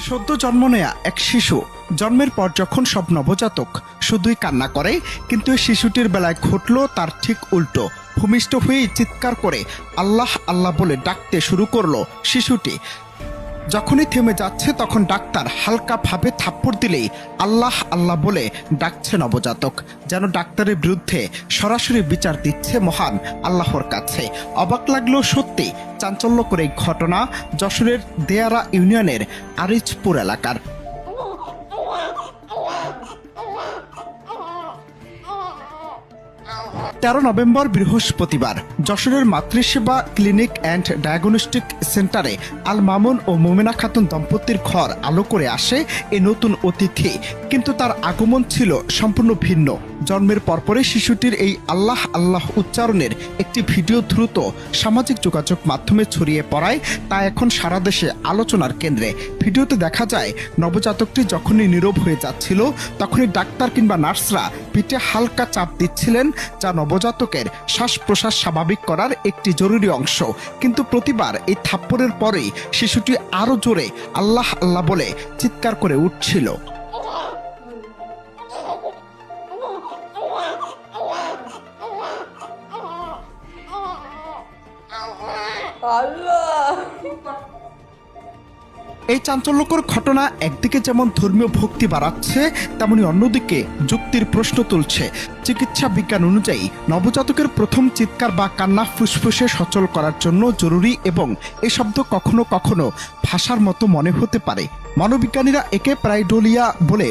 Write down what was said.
সদ্য জন্ম নেয়া এক শিশু জন্মের পর যখন সব নবজাতক শুধুই কান্না করে, কিন্তু এই শিশুটির বেলায় ঘটল তার ঠিক উল্টো। ভূমিষ্ঠ হয়েই চিৎকার করে আল্লাহ আল্লাহ বলে ডাকতে শুরু করলো শিশুটি। যখনই থেমে যাচ্ছে তখন ডাক্তার হালকাভাবে থাপ্পড় দিলেই আল্লাহ আল্লাহ বলে ডাকছে নবজাতক, যেন ডাক্তারের বিরুদ্ধে সরাসরি বিচার দিচ্ছে মহান আল্লাহর কাছে। অবাক লাগলো সত্যি চাঞ্চল্যকর এই ঘটনা যশোরের দেয়ারা ইউনিয়নের আরিজপুর এলাকার। 13 নভেম্বর বৃহস্পতিবার যশোরের মাতৃসেবা ক্লিনিক অ্যান্ড ডায়াগনস্টিক সেন্টারে আল মামুন ও মুমিনা খাতুন দম্পতির ঘর আলো করে আসে এই নতুন অতিথি, কিন্তু তার আগমন ছিল সম্পূর্ণ ভিন্ন। জন্মের পরপরই শিশুটির এই আল্লাহ আল্লাহ উচ্চারণের একটি ভিডিও দ্রুত সামাজিক যোগাযোগ মাধ্যমে ছড়িয়ে পড়ায় তা এখন সারা দেশে আলোচনার কেন্দ্রে। ভিডিওতে দেখা যায় নবজাতকটি যখনই নীরব হয়ে যাচ্ছিল তখনই ডাক্তার কিংবা নার্সরা পিঠে হালকা চাপ দিচ্ছিলেন, যা নবজাতকের শ্বাস প্রশ্বাস স্বাভাবিক করার একটি জরুরি অংশ। কিন্তু প্রতিবার এই থাপ্পড়ের পরেই শিশুটি আরও জোরে আল্লাহ আল্লাহ বলে চিৎকার করে উঠছিল। এই চাঞ্চল্যকর ঘটনা একদিকে যেমন ধর্মীয় ভক্তি বাড়াচ্ছে, তেমনি অন্যদিকে যুক্তির প্রশ্ন তুলছে। চিকিৎসা বিজ্ঞান অনুযায়ী নবজাতকের প্রথম চিৎকার বা কান্না ফুসফুসে সচল করার জন্য জরুরি এবং এই শব্দ কখনো কখনো ভাষার মতো মনে হতে পারে। মনোবিজ্ঞানীরা একে প্রাইডোলিয়া বলে